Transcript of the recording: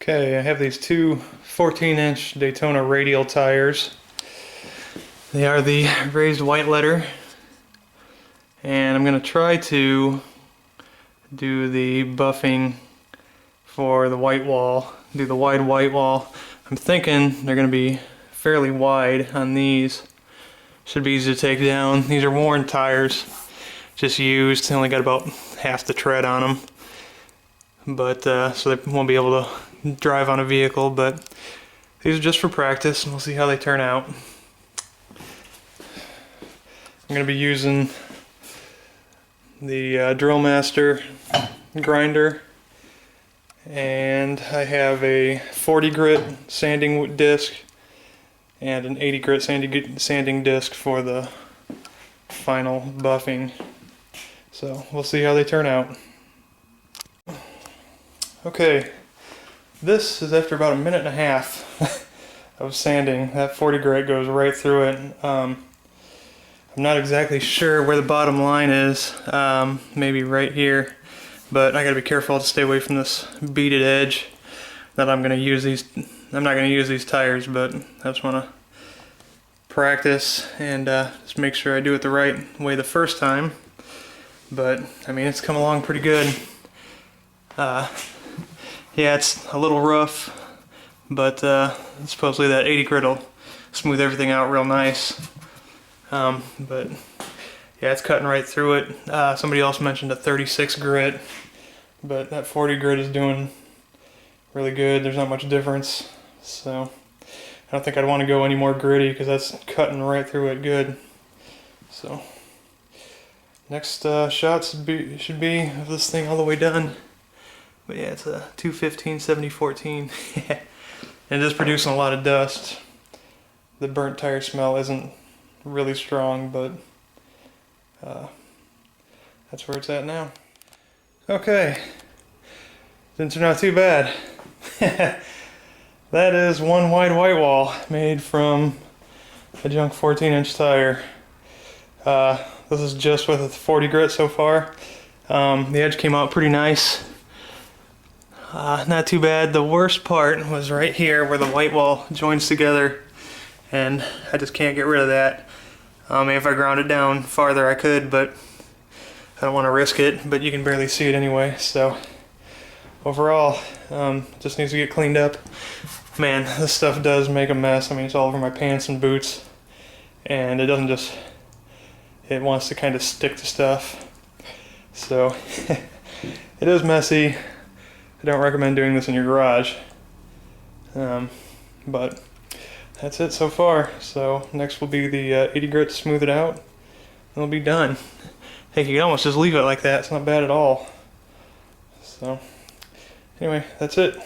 Okay, I have these two 14-inch Daytona radial tires. They are the raised white letter, and I'm going to try to do the buffing for the white wall, do the wide white wall. I'm thinking they're going to be fairly wide on these. Should be easy to take down. These are worn tires, just used. They only got about half the tread on them, but so they won't be able to drive on a vehicle, but these are just for practice, and we'll see how they turn out. I'm going to be using the Drill Master grinder, and I have a 40 grit sanding disc and an 80 grit sanding disc for the final buffing. So we'll see how they turn out. Okay, this is after about a minute and a half of sanding. That 40 grit goes right through it. I'm not exactly sure where the bottom line is, maybe right here, but I gotta be careful to stay away from this beaded edge that I'm gonna use these. I'm not gonna use these tires, but I just wanna practice and just make sure I do it the right way the first time. But I mean, it's come along pretty good. Yeah, it's a little rough, but supposedly that 80 grit will smooth everything out real nice. But yeah, it's cutting right through it. Somebody else mentioned a 36 grit, but that 40 grit is doing really good. There's not much difference, so I don't think I'd want to go any more gritty because that's cutting right through it good. So next shots should be of this thing all the way done. But yeah, it's a 215 7014. And it is producing a lot of dust. The burnt tire smell isn't really strong, but that's where it's at now. Okay, didn't turn out too bad. That is one wide white wall made from a junk 14-inch tire. This is just with a 40 grit so far. The edge came out pretty nice. Not too bad. The worst part was right here where the white wall joins together, and I just can't get rid of that. If I ground it down farther I could, but I don't want to risk it, but you can barely see it anyway. So overall, just needs to get cleaned up. Man, this stuff does make a mess. I mean, it's all over my pants and boots, and it doesn't just, it wants to kind of stick to stuff. So it is messy. I don't recommend doing this in your garage, but that's it so far. So next will be the 80 grit to smooth it out, and it'll be done. Heck, you can almost just leave it like that. It's not bad at all. So anyway, that's it.